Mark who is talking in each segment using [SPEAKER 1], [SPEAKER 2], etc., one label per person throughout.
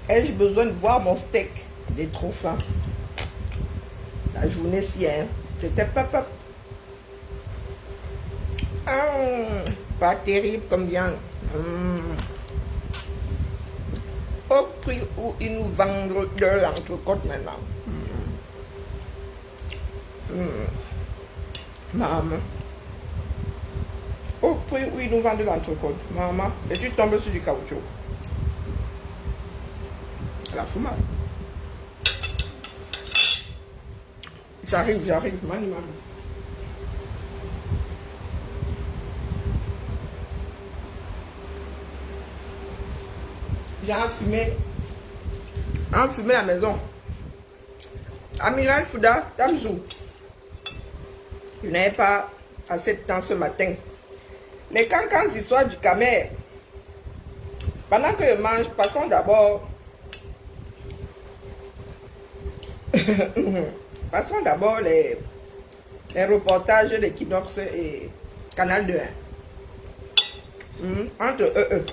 [SPEAKER 1] Ai-je besoin de voir mon steak? J'ai trop faim. La journée-ci, hein, c'était pas pas terrible comme viande. Au prix où ils nous vendent de l'entrecôte maintenant. Maman. Au prix où ils nous vendent de l'entrecôte. Maman. Et tu tombes sur du caoutchouc. La fout mal. J'arrive, mani, maman. J'ai enfumé la maison. Amiral Fouda, Tamzou. Je n'avais pas assez de temps ce matin. Les cancans histoires du Camer. Pendant que je mange, passons d'abord. Passons d'abord les reportages d'Equinox et Canal 2. Entre eux.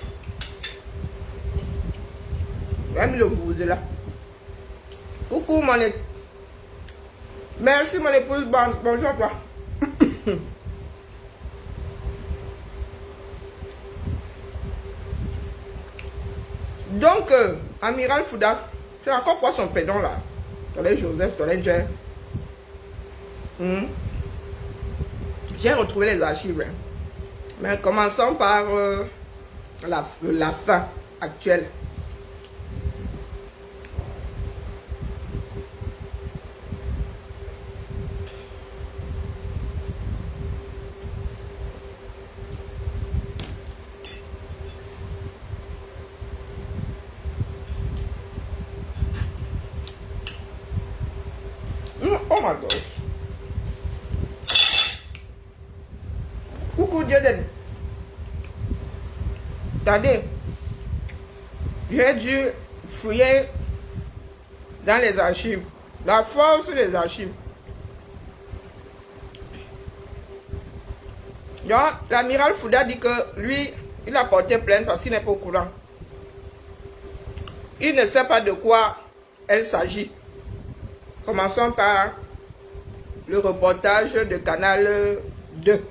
[SPEAKER 1] Même le vous là. Coucou mon épouse. Merci mon épouse. Bonjour à toi. Donc, Amiral Fouda, tu as encore quoi son prénom là? Tolé Joseph, Tolé Djer. J'ai retrouvé les archives. Hein. Mais commençons par la fin actuelle. Oh my God. Coucou Jaden. Attendez. J'ai dû fouiller dans les archives. La force des archives. Donc, l'amiral Fouda dit que lui, il a porté plainte parce qu'il n'est pas au courant. Il ne sait pas de quoi elle s'agit. Commençons par le reportage de Canal 2.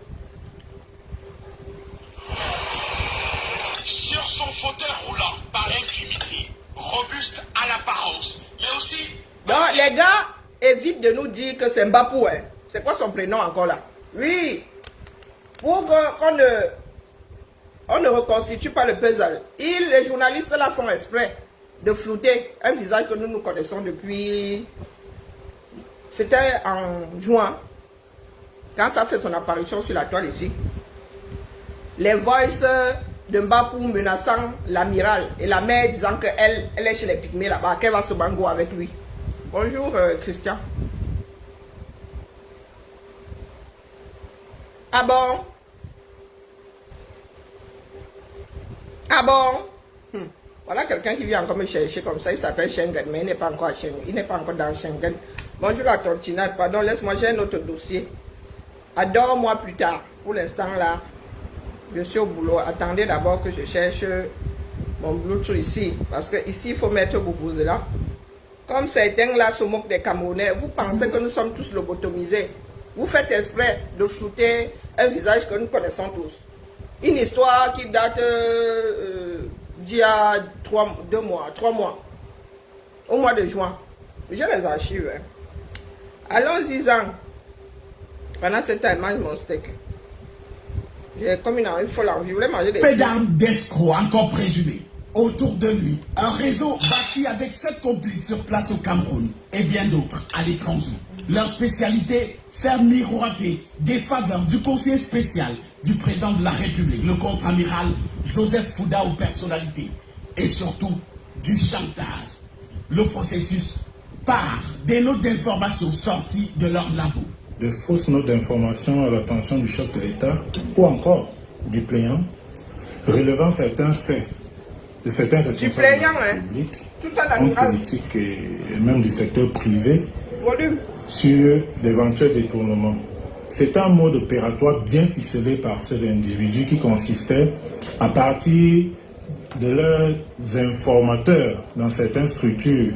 [SPEAKER 2] Sur son fauteuil roulant, par infimité, robuste à l'apparence, mais aussi...
[SPEAKER 1] Donc les gars évitent de nous dire que c'est Mbapou. Hein. C'est quoi son prénom encore là? Oui, pour qu'on ne reconstitue pas le puzzle. Les journalistes là font exprès de flouter un visage que nous connaissons depuis... C'était en juin, quand ça fait son apparition sur la toile ici. Les voices de Mbapou menaçant l'amiral et la mère disant qu'elle est chez les Pygmées là-bas, qu'elle va se bango avec lui. Bonjour Christian. Ah bon? Ah bon? Voilà quelqu'un qui vient encore me chercher comme ça, il s'appelle Schengen, mais il n'est pas encore à Schengen, il n'est pas encore dans Schengen. Bonjour la tortinade, pardon, laisse-moi, j'ai un autre dossier. Adore-moi plus tard. Pour l'instant là, je suis au boulot. Attendez d'abord que je cherche mon Bluetooth ici. Parce que ici, il faut mettre vous là. Comme certains là se moquent des Camerounais, vous pensez que nous sommes tous lobotomisés. Vous faites exprès de flouter un visage que nous connaissons tous. Une histoire qui date d'il y a 3 mois. Au mois de juin. J'ai les archives. Hein. Allons-y-en. Pendant ce temps, je mange mon steak. J'ai comme une folle envie. Je voulais manger des...
[SPEAKER 2] Peu d'armes d'escrocs encore présumés. Autour de lui, un réseau bâti avec 7 complices sur place au Cameroun et bien d'autres à l'étranger. Leur spécialité, faire miroiter des faveurs du conseiller spécial du président de la République, le contre-amiral Joseph Fouda aux personnalités et surtout du chantage. Le processus part des notes d'information sorties de leur labo.
[SPEAKER 3] De fausses notes d'information à l'attention du chef de l'État ou encore du plaignant, relevant certains faits de certains responsables publics, hommes politiques et même du secteur privé sur d'éventuels détournements. C'est un mode opératoire bien ficelé par ces individus qui consistait à partir de leurs informateurs dans certaines structures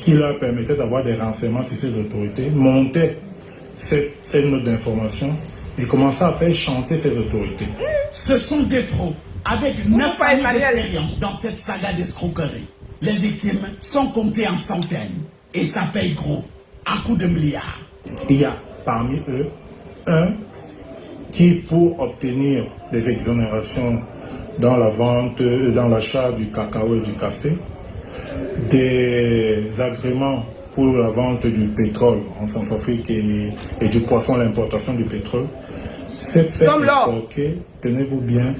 [SPEAKER 3] qui leur permettaient d'avoir des renseignements sur ces autorités, montaient cette note d'information et commençaient à faire chanter ces autorités.
[SPEAKER 2] Ce sont des pros avec 9 années d'expérience dans cette saga d'escroquerie. Les victimes sont comptées en centaines et ça paye gros, à coups de milliards.
[SPEAKER 3] Il y a parmi eux un qui, pour obtenir des exonérations dans la vente, dans l'achat du cacao et du café, des agréments pour la vente du pétrole en Centrafrique et du poisson, l'importation du pétrole, s'est fait extorquer, tenez-vous bien,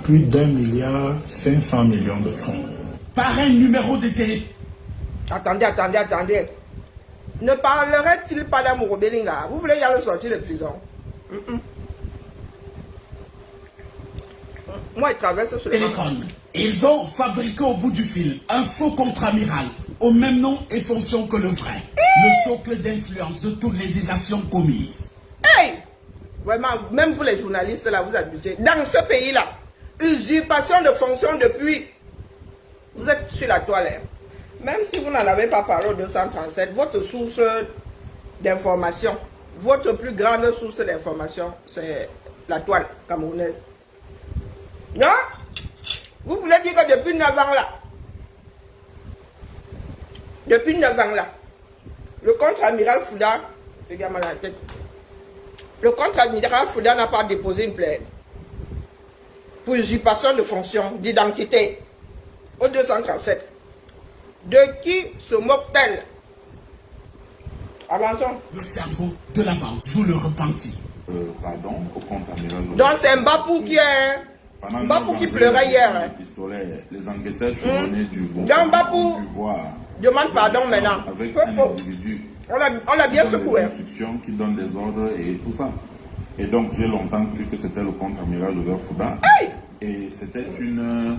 [SPEAKER 3] plus d'1,5 milliard de francs.
[SPEAKER 2] Par un numéro de téléphone.
[SPEAKER 1] Attendez. Ne parlerait-il pas d'Amour Belinga? Vous voulez y aller sortir de prison? Moi, il traverse ce
[SPEAKER 2] téléphone. Ils ont fabriqué au bout du fil un faux contre-amiral au même nom et fonction que le vrai. Le socle d'influence de toutes les exactions commises.
[SPEAKER 1] Hey! Vraiment, même vous les journalistes là, vous abusez. Dans ce pays-là, usurpation de fonction depuis. Vous êtes sur la toile. Même si vous n'en avez pas parlé au 237, votre source d'information, votre plus grande source d'information, c'est la toile camerounaise. Non? Vous voulez dire que depuis 9 ans là, le contre-amiral Fouda, regarde-moi la tête, le contre-amiral Fouda n'a pas déposé une plainte pour usurpation de fonction, d'identité au 237. De qui se moque-t-elle? Avançons.
[SPEAKER 2] Le cerveau de la banque joue le repenti.
[SPEAKER 4] Pardon, au contre-amiral.
[SPEAKER 1] Donc c'est Mbapou qui est... Mbapou qui pleurait hier.
[SPEAKER 4] Les enquêteurs chevronnés du bon
[SPEAKER 1] Mbapou demande pardon maintenant.
[SPEAKER 4] Avec un individu.
[SPEAKER 1] On l'a bien secoué.
[SPEAKER 4] Des instructions qui donne des ordres et tout ça. Et donc j'ai longtemps cru que c'était le contre-amiral Joseph Fouda.
[SPEAKER 1] Hey!
[SPEAKER 4] Et c'était une...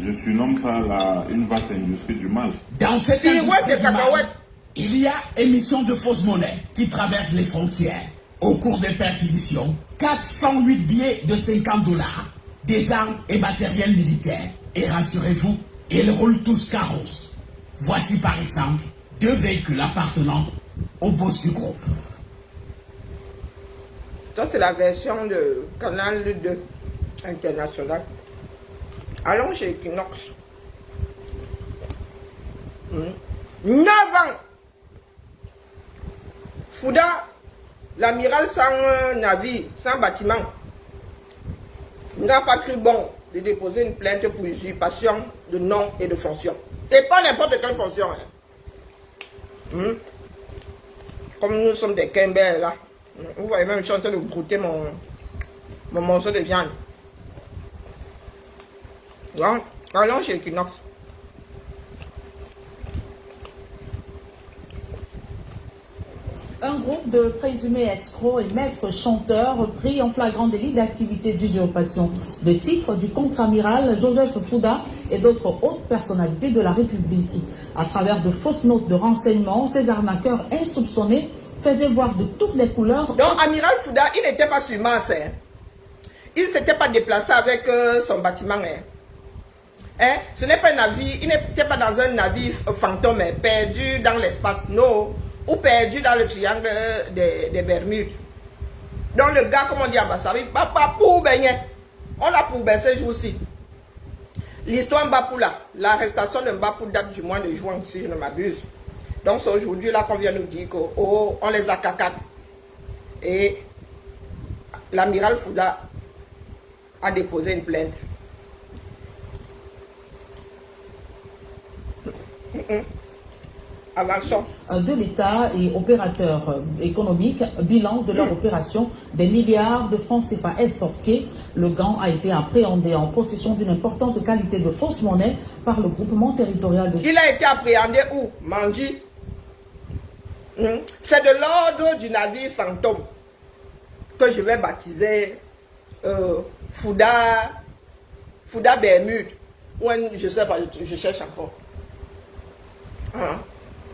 [SPEAKER 4] Je surnomme ça une vaste industrie du mal.
[SPEAKER 2] Dans cette industrie du mal, il y a émission de fausses monnaies qui traversent les frontières. Au cours des perquisitions, 408 billets de $50, des armes et matériel militaire. Et rassurez-vous, ils roulent tous carrosses. Voici par exemple 2 véhicules appartenant au boss du groupe.
[SPEAKER 1] Ça c'est la version de Canal 2 international. Allons chez Equinox. 9 ans. Fouda, l'amiral sans navire, sans bâtiment, n'a pas cru bon de déposer une plainte pour usurpation de nom et de fonction. Et pas n'importe quelle fonction. Comme nous sommes des Kember là. Vous voyez même, je suis en train de brouter mon morceau de viande. Allons chez Equinox.
[SPEAKER 5] Un groupe de présumés escrocs et maîtres chanteurs pris en flagrant délit d'activité d'usurpation de titre du contre-amiral Joseph Fouda et d'autres hautes personnalités de la République. À travers de fausses notes de renseignement, ces arnaqueurs insoupçonnés faisaient voir de toutes les couleurs.
[SPEAKER 1] Donc, amiral Fouda, il n'était pas sur Mars. Il ne s'était pas déplacé avec son bâtiment. Ce n'est pas un navire, il n'était pas dans un navire fantôme perdu dans l'espace, non, ou perdu dans le triangle des Bermudes. Donc le gars, comme on dit en Bassari, pas pour baigner. On l'a pour baisser ce jour-ci. L'histoire Mbapou là, l'arrestation de Mbapou date du mois de juin, si je ne m'abuse. Donc c'est aujourd'hui là qu'on vient nous dire qu'on les a cacat. Et l'amiral Fouda a déposé une plainte. Avançons.
[SPEAKER 5] De l'État et opérateurs économiques, bilan de leur opération, des milliards de francs CFA estorqués. Le gang a été appréhendé en possession d'une importante qualité de fausse monnaie par le groupement territorial de...
[SPEAKER 1] Il a été appréhendé où? Manji. C'est de l'ordre du navire fantôme que je vais baptiser Fouda Bermude. Ou je ne sais pas, je cherche encore.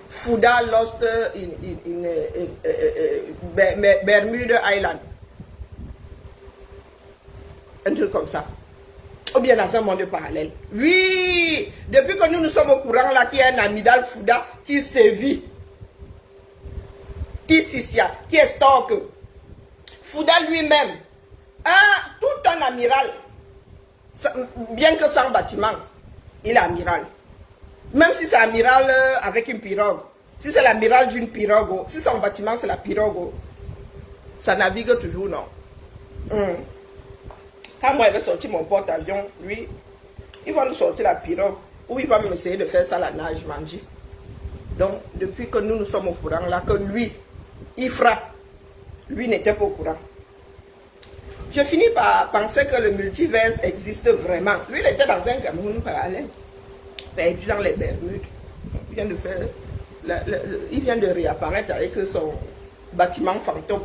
[SPEAKER 1] Fouda lost in Bermuda Island. Un truc comme ça. Ou bien dans un monde parallèle. Oui, depuis que nous sommes au courant là, qu'il y a un amiral Fouda qui sévit, qui Sissia, qui est stock. Fouda lui-même, tout un amiral, bien que sans bâtiment, il est amiral. Même si c'est amiral avec une pirogue, si c'est l'amiral d'une pirogue, si son bâtiment c'est la pirogue, ça navigue toujours, non. Quand moi je vais sortir mon porte-avions, lui, il va nous sortir la pirogue, ou il va me essayer de faire ça la nage, manger. Donc, depuis que nous sommes au courant là, que lui, il frappe, lui n'était pas au courant. Je finis par penser que le multiverse existe vraiment. Lui, il était dans un Cameroun parallèle, perdu dans les Bermudes. Il vient de faire, il vient de réapparaître avec son bâtiment fantôme.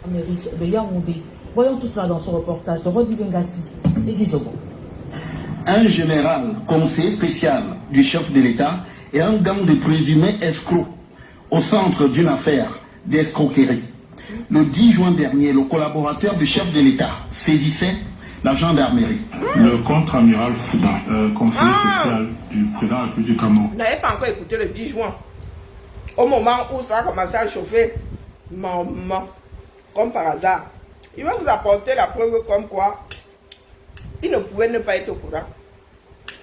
[SPEAKER 5] De Yaoundé. Voyons tout cela dans son reportage de Rodi Bengassi et Guizobo.
[SPEAKER 2] Un général conseiller spécial du chef de l'État et un gang de présumés escrocs au centre d'une affaire d'escroquerie. Le 10 juin dernier, le collaborateur du chef de l'État saisissait la gendarmerie.
[SPEAKER 3] Le contre-amiral Fouda, conseiller spécial du président de la République du Cameroun.
[SPEAKER 1] Vous n'avez pas encore écouté le 10 juin. Au moment où ça a commencé à chauffer, maman, comme par hasard, il va vous apporter la preuve comme quoi il ne pouvait ne pas être au courant.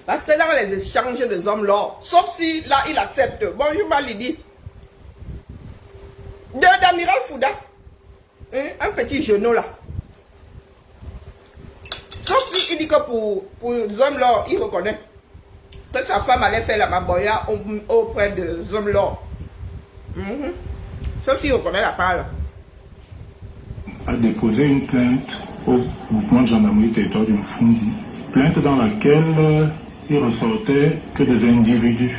[SPEAKER 1] Parce que dans les échanges des hommes là, sauf si là il accepte, bonjour Malidi, d'amiral Fouda, un petit genou là. Sauf si il dit que pour les hommes là, il reconnaît que sa femme allait faire la maboya auprès des hommes là. Sauf s'il reconnaît la parole.
[SPEAKER 3] A déposé une plainte au groupement de gendarmerie territoire du Fundi, plainte dans laquelle il ressortait que des individus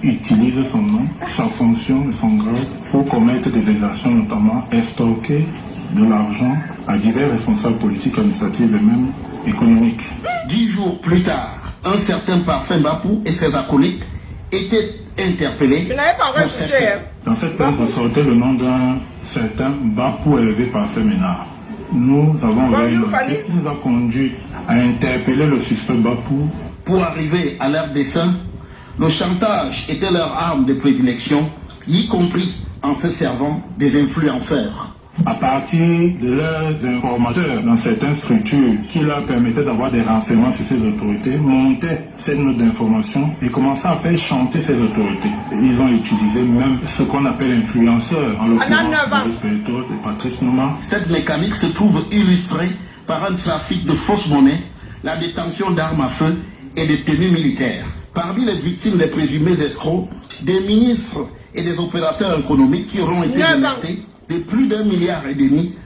[SPEAKER 3] utilisent son nom, sa fonction et son grade pour commettre des exactions, notamment estorquer de l'argent à divers responsables politiques, administratifs et même économiques.
[SPEAKER 2] 10 jours plus tard, un certain Parfait Bapou et ses acolytes étaient interpellés.
[SPEAKER 1] Je n'avais pas encore écouté.
[SPEAKER 3] Dans cette plainte ressortait le nom d'un certain Bapou élevé Parfait Ménard. Nous avons ouvert une enquête qui nous a conduit à interpeller le suspect Bapou.
[SPEAKER 2] Pour arriver à leur dessein, le chantage était leur arme de prédilection, y compris en se servant des influenceurs.
[SPEAKER 3] À partir de leurs informateurs dans certaines structures qui leur permettaient d'avoir des renseignements sur ces autorités, montaient cette note d'information et commençaient à faire chanter ces autorités. Ils ont utilisé même ce qu'on appelle influenceurs, en l'occurrence de Patrice Nouma.
[SPEAKER 2] Cette mécanique se trouve illustrée par un trafic de fausses monnaies, la détention d'armes à feu et de tenues militaires. Parmi les victimes des présumés escrocs, des ministres et des opérateurs économiques qui auront été dénoncés de plus d'1,5 milliard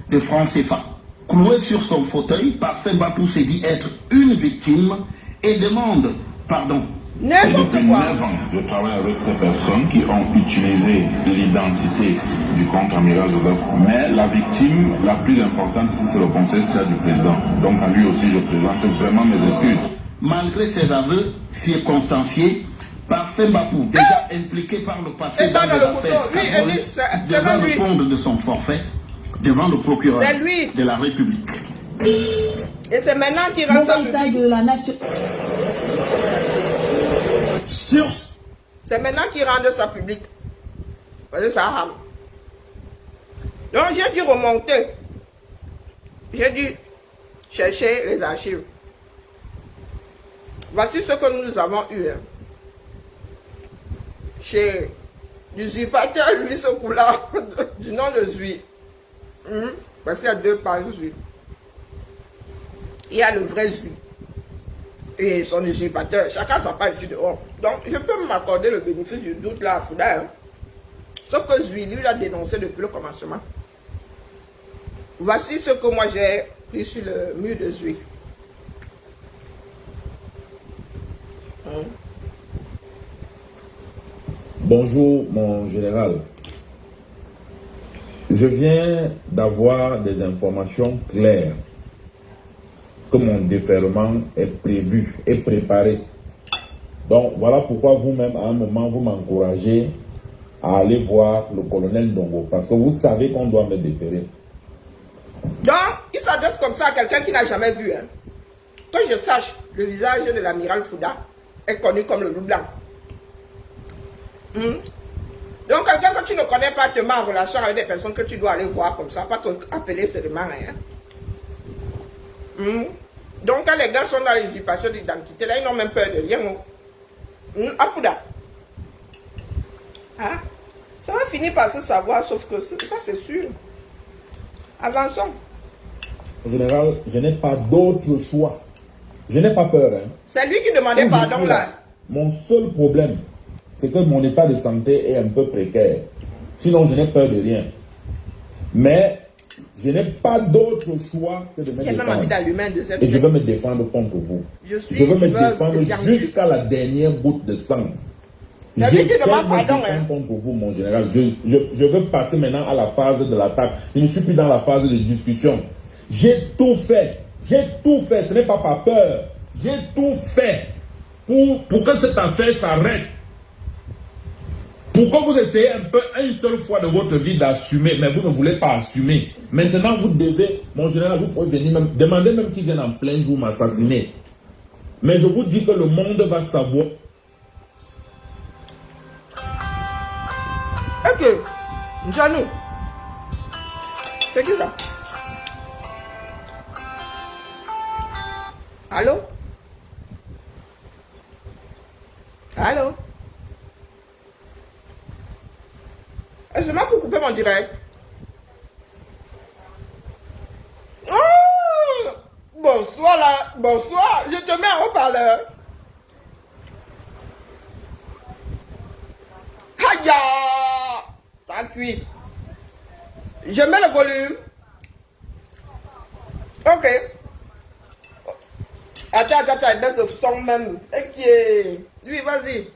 [SPEAKER 2] de francs CFA. Cloué sur son fauteuil, Parfait Bapou s'est dit être une victime et demande pardon.
[SPEAKER 4] Depuis 9 ans, je travaille avec ces personnes qui ont utilisé l'identité du contre-amiral Joseph. Mais la victime la plus importante ici, c'est le conseil spécial du président. Donc à lui aussi, je présente vraiment mes excuses.
[SPEAKER 2] Malgré ses aveux circonstanciés, Parfait Bapou, déjà impliqué par le passé dans des affaires, devant répondre de son forfait devant le procureur de la République.
[SPEAKER 1] Et c'est maintenant qu'il rend ça public.
[SPEAKER 5] De la nation.
[SPEAKER 1] C'est maintenant qu'il rend ça public. Parce que ça a. Donc j'ai dû remonter. J'ai dû chercher les archives. Voici ce que nous avons eu. Chez l'usurpateur Louis Sokoula, du nom de Zui. Parce qu'il y a 2 pages Zui. Il y a le vrai Zui. Et son usurpateur. Chacun sa page ici dehors. Donc, je peux m'accorder le bénéfice du doute là à Fouda. Hein. Sauf que Zui, lui, l'a dénoncé depuis le commencement. Voici ce que moi j'ai pris sur le mur de Zui.
[SPEAKER 6] Bonjour mon général. Je viens d'avoir des informations claires que mon déferlement est prévu et préparé. Donc voilà pourquoi vous-même à un moment vous m'encouragez à aller voir le colonel Ndongo parce que vous savez qu'on doit me déférer.
[SPEAKER 1] Donc il s'adresse comme ça à quelqu'un qui n'a jamais vu. Hein. Que je sache, le visage de l'amiral Fouda est connu comme le loup blanc. Donc quelqu'un que tu ne connais pas te met en relation avec des personnes que tu dois aller voir comme ça, pas appeler seulement. Hein. Donc quand les gars sont dans l'usurpation d'identité, là ils n'ont même peur de rien. À Fouda. Hein? Ça va finir par se savoir, sauf que ça c'est sûr. Avançons.
[SPEAKER 6] En général, je n'ai pas d'autre choix. Je n'ai pas peur. Hein.
[SPEAKER 1] C'est lui qui demandait pardon là.
[SPEAKER 6] Mon seul problème, c'est que mon état de santé est un peu précaire. Sinon, je n'ai peur de rien. Mais je n'ai pas d'autre choix que de me défendre. Et je veux me défendre contre vous. Je veux me défendre jusqu'à la dernière goutte de sang. Je vais me défendre contre vous, mon général. Je veux passer maintenant à la phase de l'attaque. Je ne suis plus dans la phase de discussion. J'ai tout fait. J'ai tout fait. Ce n'est pas par peur. J'ai tout fait pour que cette affaire s'arrête. Pourquoi vous essayez un peu, une seule fois de votre vie d'assumer, mais vous ne voulez pas assumer. Maintenant, vous devez, mon général, vous pouvez venir même, demander même qu'ils viennent en plein jour m'assassiner. Mais je vous dis que le monde va savoir.
[SPEAKER 1] Ok, Njanou, c'est qui ça? Allô? Allô? Est-ce que pour couper mon direct? Oh! Bonsoir là, bonsoir, je te mets en haut-parleur. Aïe! Ça cuit. Je mets le volume. Ok. Attends, baisse le son même. Ok. Lui, vas-y.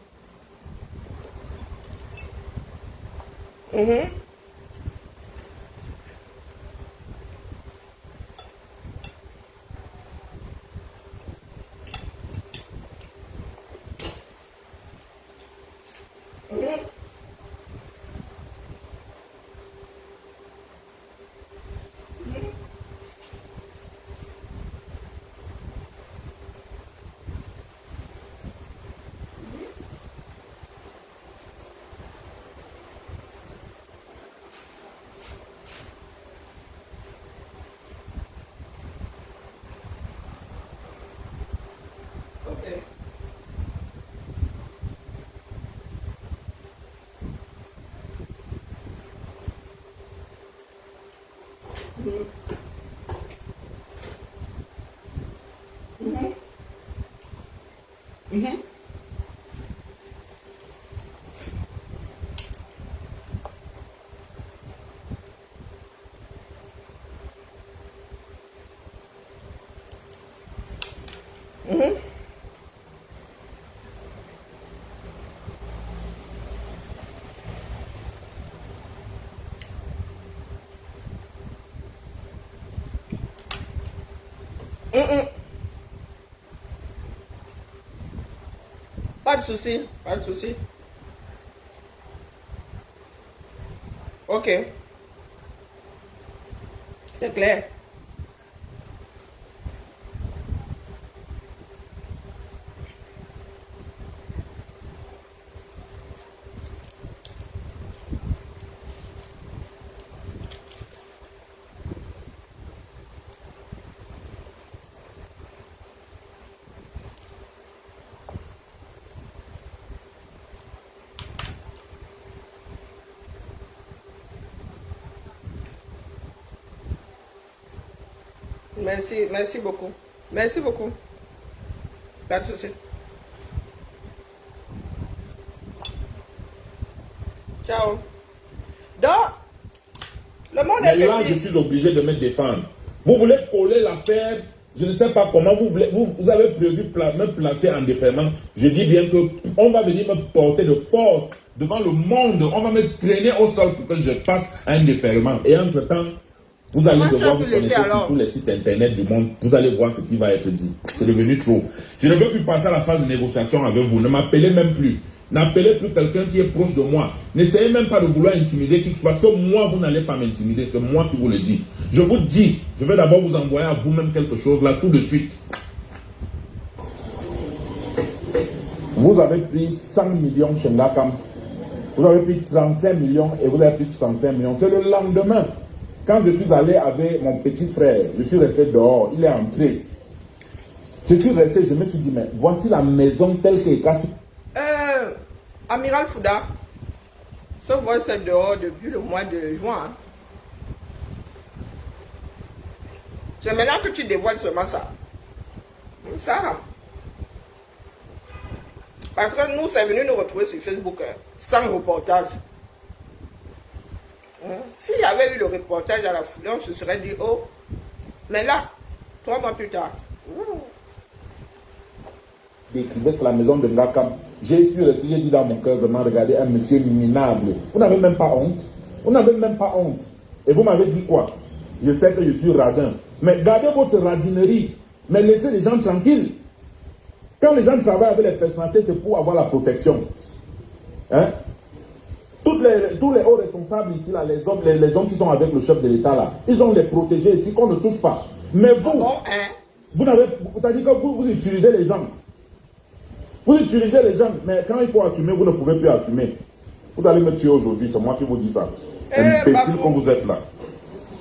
[SPEAKER 1] Pas de souci, pas de souci. Ok. C'est clair. Merci beaucoup. Merci beaucoup. Pas de souci. Ciao. Donc, le monde est
[SPEAKER 6] là,
[SPEAKER 1] petit.
[SPEAKER 6] je suis obligé de me défendre. Vous voulez coller l'affaire, je ne sais pas comment, vous avez prévu me placer en déferment. Je dis bien que on va venir me porter de force devant le monde. On va me traîner au sol pour que je passe à un déferment. Et entre-temps, vous allez devoir vous connecter sur tous les sites internet du monde. Vous allez voir ce qui va être dit. C'est devenu trop. Je ne veux plus passer à la phase de négociation avec vous. Ne m'appelez même plus. N'appelez plus quelqu'un qui est proche de moi. N'essayez même pas de vouloir intimider qui que ce soit. Parce que moi, vous n'allez pas m'intimider. C'est moi qui vous le dis. Je vous dis, je vais d'abord vous envoyer à vous-même quelque chose là tout de suite. Vous avez pris 100 millions chez Ngakam. Vous avez pris 35 millions et vous avez pris 65 millions. C'est le lendemain. Quand je suis allé avec mon petit frère, je suis resté dehors, il est entré. Je suis resté, je me suis dit, mais voici la maison telle qu'elle est cassée.
[SPEAKER 1] Amiral Fouda, ce voice est dehors depuis le mois de juin. C'est maintenant que tu dévoiles seulement ça. Ça. Parce que nous, c'est venu nous retrouver sur Facebook, sans reportage. S'il y avait eu le reportage à la foulée, on se serait dit, oh, mais là, 3 mois plus tard.
[SPEAKER 6] Décrivait sur la maison de Ngakam. J'ai dit dans mon cœur, vraiment, regardez un monsieur minable. Vous n'avez même pas honte. Vous n'avez même pas honte. Et vous m'avez dit quoi? Je sais que je suis radin. Mais gardez votre radinerie. Mais laissez les gens tranquilles. Quand les gens travaillent avec les personnalités, c'est pour avoir la protection. Hein? Tous les hauts responsables ici, là, les hommes qui sont avec le chef de l'État, là, ils ont les protégés ici qu'on ne touche pas. Mais vous, vous n'avez, c'est-à-dire que vous utilisez les gens. Vous utilisez les gens, mais quand il faut assumer, vous ne pouvez plus assumer. Vous allez me tuer aujourd'hui, c'est moi qui vous dis ça. Imbécile comme vous êtes là.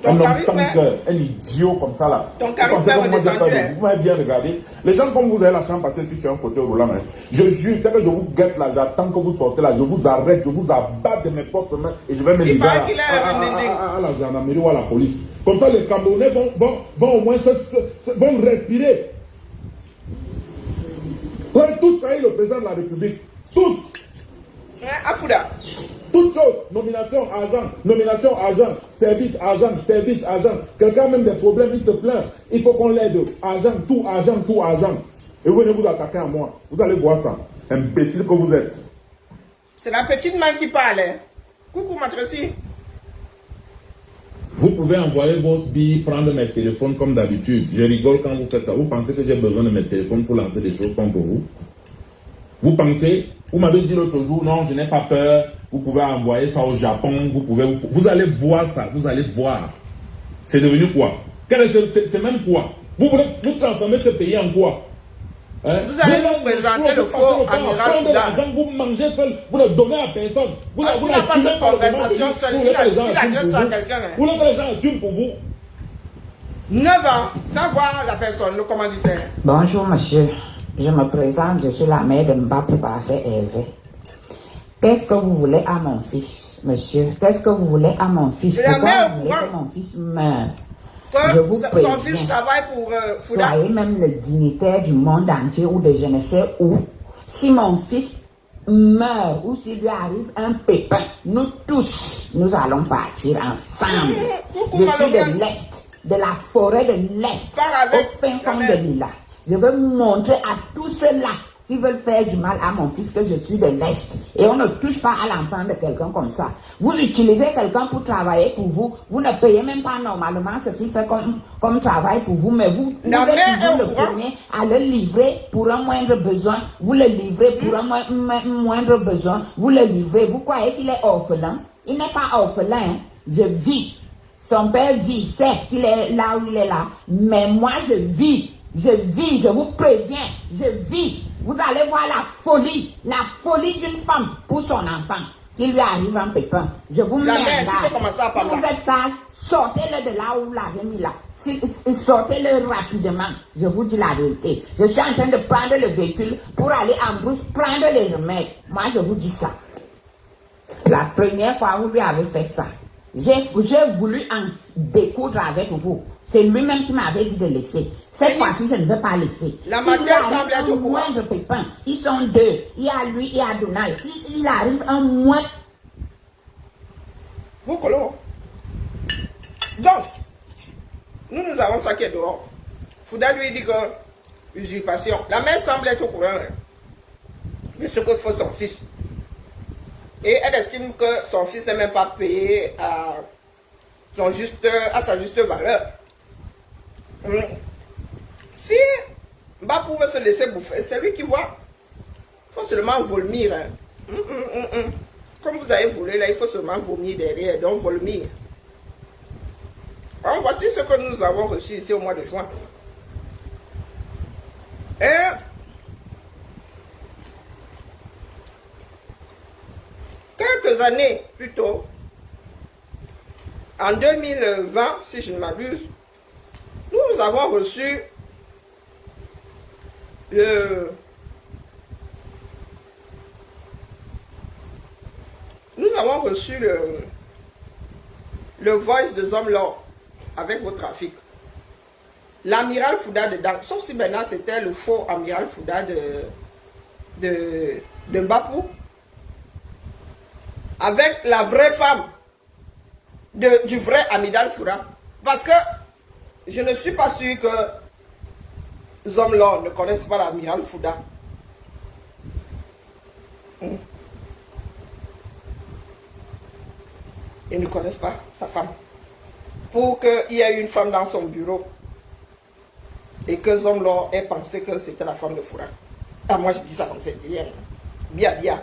[SPEAKER 6] Un homme sans cœur, un idiot comme ça là.
[SPEAKER 1] Ton charisme est redescendu.
[SPEAKER 6] Vous m'avez bien regardé. Les gens comme vous avez la chance passer sur un fauteuil roulant. Hein. Je jure, c'est que je vous guette là, j'attends que vous sortez là, je vous arrête, je vous abatte de mes propres mains et je vais me livrer à la gendarmerie ou à la police. Comme ça, les Camerounais vont au moins vont respirer. Vous avez tous trahi le président de la République. Tous.
[SPEAKER 1] Afouda.
[SPEAKER 6] Toutes choses, nomination, argent, service, argent. Quelqu'un a même des problèmes, il se plaint. Il faut qu'on l'aide. Argent. Et vous venez vous attaquer à moi. Vous allez voir ça. Imbécile que vous êtes.
[SPEAKER 1] C'est la petite main qui parle. Coucou, Matresi.
[SPEAKER 6] Vous pouvez envoyer vos billes, prendre mes téléphones comme d'habitude. Je rigole quand vous faites ça. Vous pensez que j'ai besoin de mes téléphones pour lancer des choses contre vous? Vous pensez? Vous m'avez dit l'autre jour, non, je n'ai pas peur. Vous pouvez envoyer ça au Japon. Vous allez voir ça. Vous allez voir. C'est devenu quoi? C'est même quoi? Vous voulez vous transformer ce pays en quoi? Hein?
[SPEAKER 1] Vous allez nous présenter le faux amiral Fouda.
[SPEAKER 6] Vous mangez seul. Vous ne donnez à personne. Vous
[SPEAKER 1] n'avez pas cette conversation seule. Il a dit ça à quelqu'un.
[SPEAKER 6] Vous voulez que les gens assument pour vous?
[SPEAKER 1] 9 ans, sans voir la personne, le commanditaire.
[SPEAKER 7] Bonjour, monsieur. Je me présente, je suis la mère de Mbapou Parfait Hervé. Qu'est-ce que vous voulez à mon fils, monsieur? Qu'est-ce que vous voulez à mon fils? Pourquoi vous voulez que mon fils meure? Je vous préviens.
[SPEAKER 1] Son fils travaille pour Fouda.
[SPEAKER 7] Soyez même le dignitaire du monde entier ou de je ne sais où. Si mon fils meurt ou s'il lui arrive un pépin, nous tous, nous allons partir ensemble. Je suis de l'Est, de la forêt de l'Est, au fin fond de Lila. Je veux montrer à tous ceux-là qui veulent faire du mal à mon fils que je suis de l'Est. Et on ne touche pas à l'enfant de quelqu'un comme ça. Vous utilisez quelqu'un pour travailler pour vous. Vous ne payez même pas normalement ce qu'il fait comme travail pour vous. Mais vous êtes toujours le premier à le livrer pour un moindre besoin. Vous le livrez pour un moindre besoin. Vous le livrez. Vous croyez qu'il est orphelin? Il n'est pas orphelin. Hein. Je vis. Son père vit. Certes qu'il est là où il est là. Mais moi, je vis. Je vis, je vous préviens, je vis. Vous allez voir la folie d'une femme pour son enfant. Qu'il lui arrive un pépin. Je vous mets en garde. Si vous êtes sage, sortez-le de là où vous l'avez mis là. Sortez-le rapidement. Je vous dis la vérité. Je suis en train de prendre le véhicule pour aller en brousse, prendre les remèdes. Moi, je vous dis ça. La première fois, vous lui avez fait ça. J'ai voulu en découdre avec vous. C'est lui-même qui m'avait dit de laisser. Cette fois-ci, je ne veux pas laisser.
[SPEAKER 1] La matière semble être au courant.
[SPEAKER 7] Moindre pépin. Ils sont deux. Il y a lui et Adonai. S'il arrive un moins.
[SPEAKER 1] Vous collons. Donc, nous avons ça qui est dehors. Fouda lui dit que usurpation. La mère semble être au courant de ce que fait son fils. Et elle estime que son fils n'est même pas payé à sa juste valeur. Si Mbapou veut se laisser bouffer, c'est lui qui voit. Il faut seulement vomir. Hein. Comme vous avez volé, là, il faut seulement vomir derrière, donc vomir. Alors, voici ce que nous avons reçu ici au mois de juin. Et quelques années plus tôt, en 2020, si je ne m'abuse, nous avons reçu le voice de Zomlor avec vos trafics. L'amiral Fouda dedans, sauf si maintenant c'était le faux amiral Fouda de Mbapou, avec la vraie femme du vrai amiral Fouda. Parce que je ne suis pas sûr que Zomlor ne connaissent pas l'amiral Fouda. Ils ne connaissent pas sa femme. Pour qu'il y ait une femme dans son bureau et que Zomlor ait pensé que c'était la femme de Fouda. Ah, moi je dis ça comme c'est hier. Bien, bien.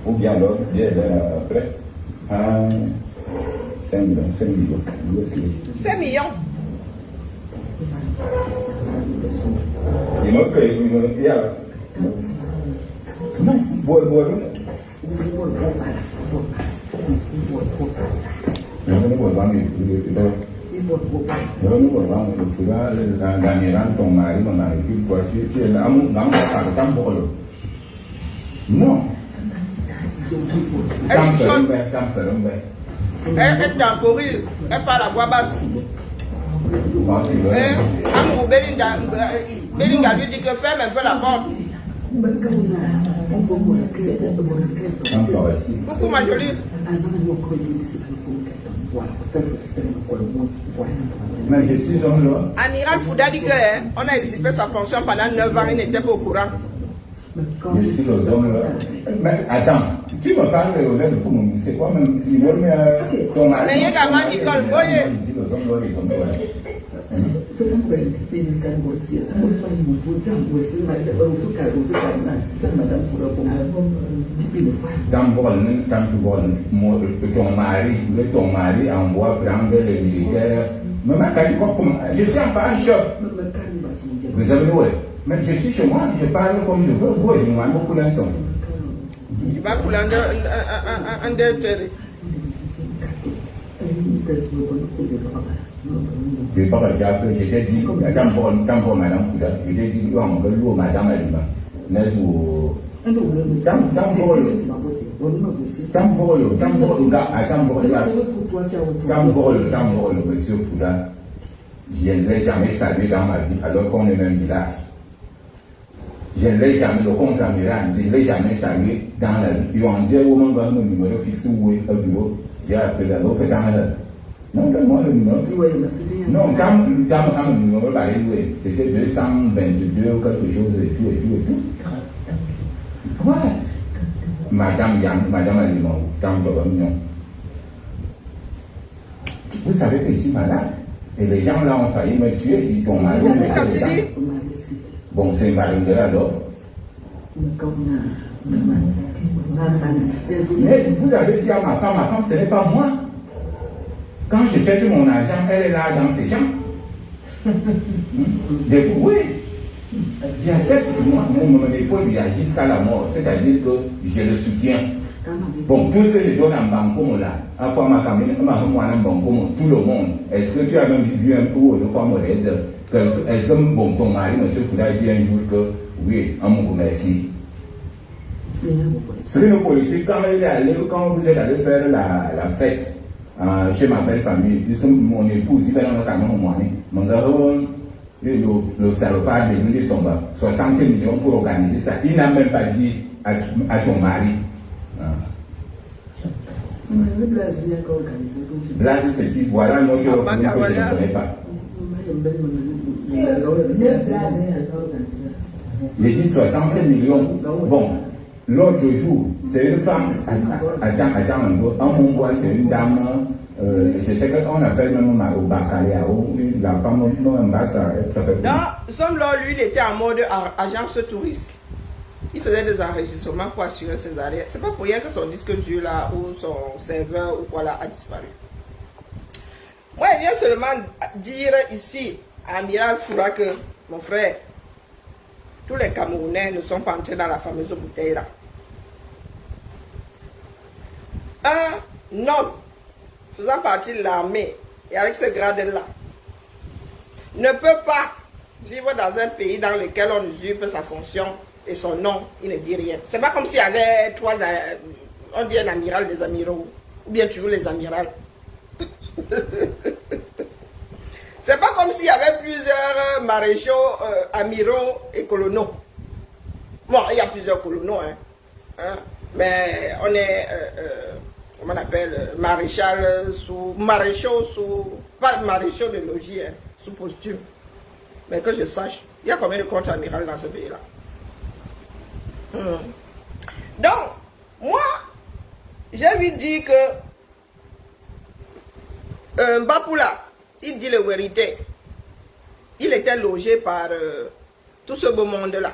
[SPEAKER 8] Ou bien alors, après, 5 millions.
[SPEAKER 1] 5 millions.
[SPEAKER 8] Il y a... Non.
[SPEAKER 1] Elle temporise, elle parle à voix basse. Amour Belinga lui dit que ferme un peu la porte. Beaucoup ma jolie.
[SPEAKER 8] Mais je suis là.
[SPEAKER 1] Amiral Fouda dit qu'on a exilé sa fonction pendant 9 ans, il n'était pas au courant.
[SPEAKER 8] Je suis le homme là. Mais attends, tu me parles de fou, c'est quoi même si vous me ton mari.
[SPEAKER 1] Mais il y a également Nicole Boye.
[SPEAKER 8] Ton mari envoie prendre les militaires. Je suis un chef. Vous avez loué. Mais je suis chez moi, je parle comme je veux. Vous voyez, moi, beaucoup d'instant.
[SPEAKER 1] Il va couler un déterré.
[SPEAKER 8] Je n'ai pas regardé, j'étais dit, quand pour Madame Fouda, j'étais dit, Madame Alima. Mais où. Monsieur Fouda, je ne l'ai jamais salué dans ma vie, alors qu'on est même village. Je ne l'ai jamais, le contre-amiral, je ne l'ai jamais salué dans la vie. Ils ont dit, au moment où mon numéro fixe où est au bureau, j'ai appelé à l'autre camarade. Non, donne-moi le numéro. Non, quand le numéro va louer, c'était 222 ou quelque chose et tout. Ouais. Madame Alimon, dans le réunion. Vous savez que je suis malade. Et les gens là ont failli me tuer, ils t'ont mal. Bon, c'est Marie alors. Mais vous avez dit à ma femme, ce n'est pas moi. Quand je cherche mon argent, elle est là dans ses gens. Des fois, oui. J'accepte mon épaule jusqu'à la mort, c'est-à-dire que je le soutiens. Bon, tout ce que je donne en banque là, à fois ma famille, tout le monde, est-ce que tu as même vu un peu de fois mon aide est-ce que bon, ton mari, M. Fouda, dit un jour que oui, à mon merci. C'est une politique, quand vous êtes allé faire la fête chez ma belle famille, mon épouse, il va dans notre camion au moyen. Le salopard est venu de son bas, 60 millions pour organiser ça. Il n'a même pas dit à ton mari. Blaise, c'est qui? Voilà notre groupe que je ne connais pas. Il dit 60 millions. Bon, l'autre jour, c'est une femme. Attends, un bon c'est une dame c'est ce qu'on appelle même au Bacalhau, la femme ambassade.
[SPEAKER 1] Non, Zomlo, lui, il était en mode agence touriste. Il faisait des enregistrements pour assurer ses arrêts. C'est pas pour rien que son disque dur là, ou son serveur ou quoi là, a disparu. Moi, il vient seulement dire ici, à Amiral Foura, que, mon frère, tous les Camerounais ne sont pas entrés dans la fameuse bouteille là. Un homme faisant partie de l'armée et avec ce grade-là ne peut pas vivre dans un pays dans lequel on usurpe sa fonction et son nom, il ne dit rien. C'est pas comme s'il y avait on dit un amiral des amiraux, ou bien toujours les amirals. C'est pas comme s'il y avait plusieurs maréchaux, amiraux et colonels. Bon, il y a plusieurs colonels, mais on est, comment on appelle, maréchaux sous, pas maréchaux de logis, sous posthume. Mais que je sache, il y a combien de contre-amiral dans ce pays-là? Donc, moi, j'ai lui dit que Bapoula, il dit la vérité. Il était logé par tout ce beau monde-là.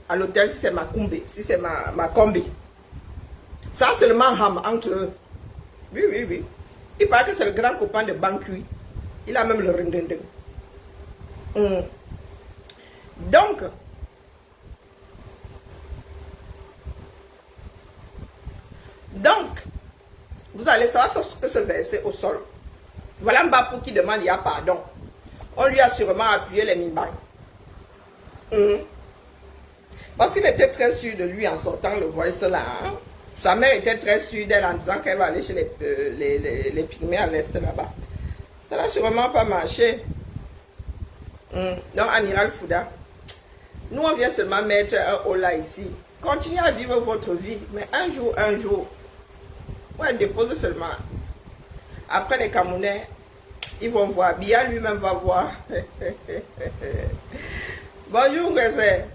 [SPEAKER 1] À l'hôtel, si c'est ma Kumbe, si c'est ma Kombi. Ça seulement ham entre eux. Oui, oui, oui. Il paraît que c'est le grand copain de Bankui. Il a même le rindinding. Donc, vous allez savoir ce que se verser au sol. Voilà Mbapou qui demande il y a pardon. On lui a sûrement appuyé les mimbangs. Parce qu'il était très sûr de lui en sortant le voice là. Sa mère était très sûre d'elle en disant qu'elle va aller chez les pygmées à l'est là-bas. Ça n'a sûrement pas marché. Donc, Amiral Fouda, nous on vient seulement mettre un haut là ici. Continuez à vivre votre vie, mais un jour, ouais, dépose seulement. Après les Camerounais, ils vont voir. Bia lui-même va voir. Bonjour, Grézé.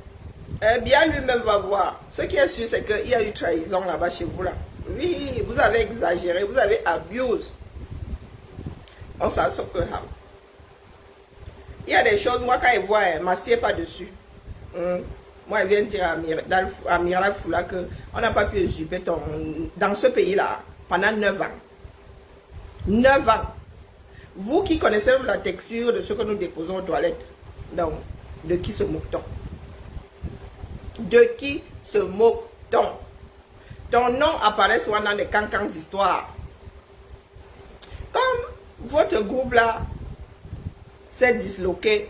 [SPEAKER 1] Bia lui-même va voir. Ce qui est sûr, c'est qu'il y a eu trahison là-bas chez vous là. Oui, vous avez exagéré, vous avez abusé. On s'en sort que il y a des choses, moi quand il voit, m'assieds pas dessus. Moi, il vient dire à Amiral Foula qu'on n'a pas pu usurper dans ce pays-là pendant 9 ans. 9 ans. Vous qui connaissez la texture de ce que nous déposons aux toilettes, donc, de qui se moque-t-on? De qui se moque-t-on? Ton nom apparaît souvent dans des cancans histoires. Comme votre groupe-là s'est disloqué,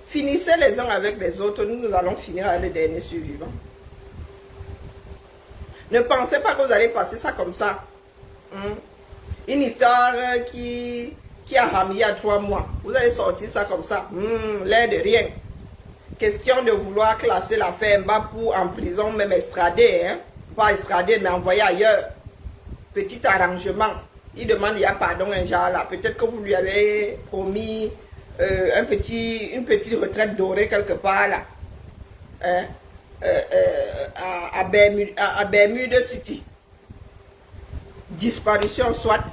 [SPEAKER 1] finissez les uns avec les autres, nous allons finir avec le dernier survivant. Ne pensez pas que vous allez passer ça comme ça. Une histoire qui a rami à 3 mois. Vous allez sortir ça comme ça. L'air de rien. Question de vouloir classer l'affaire Mbapou en prison, même extradé. Pas extradé, mais envoyé ailleurs. Petit arrangement. Il demande, il y a pardon, un genre là. Peut-être que vous lui avez promis une petite retraite dorée quelque part là. À Bermude City. Disparition soit.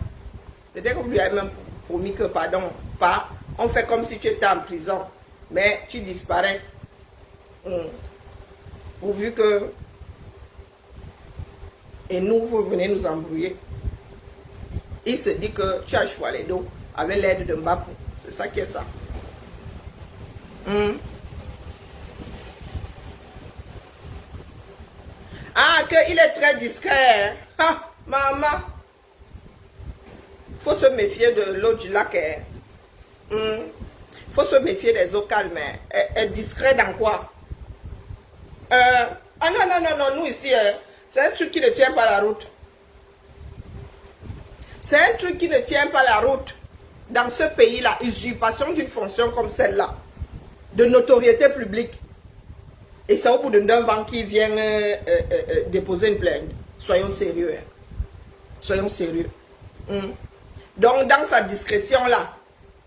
[SPEAKER 1] Peut-être que vous lui avez même promis que pardon, pas. On fait comme si tu étais en prison. Mais tu disparais. Pourvu que. Et nous, vous venez nous embrouiller. Il se dit que tu as choisi les dos avec l'aide de Mbapou. C'est ça qui est ça. Ah, qu'il est très discret. Ah, maman. Faut se méfier de l'eau du lac. Faut se méfier des eaux calmes. Est discret dans quoi? Ah non, nous ici, c'est un truc qui ne tient pas la route. C'est un truc qui ne tient pas la route. Dans ce pays-là, usurpation d'une fonction comme celle-là, de notoriété publique. Et c'est au bout de 9 ans qu'ils viennent déposer une plainte. Soyons sérieux. Soyons sérieux. Donc, dans sa discrétion-là,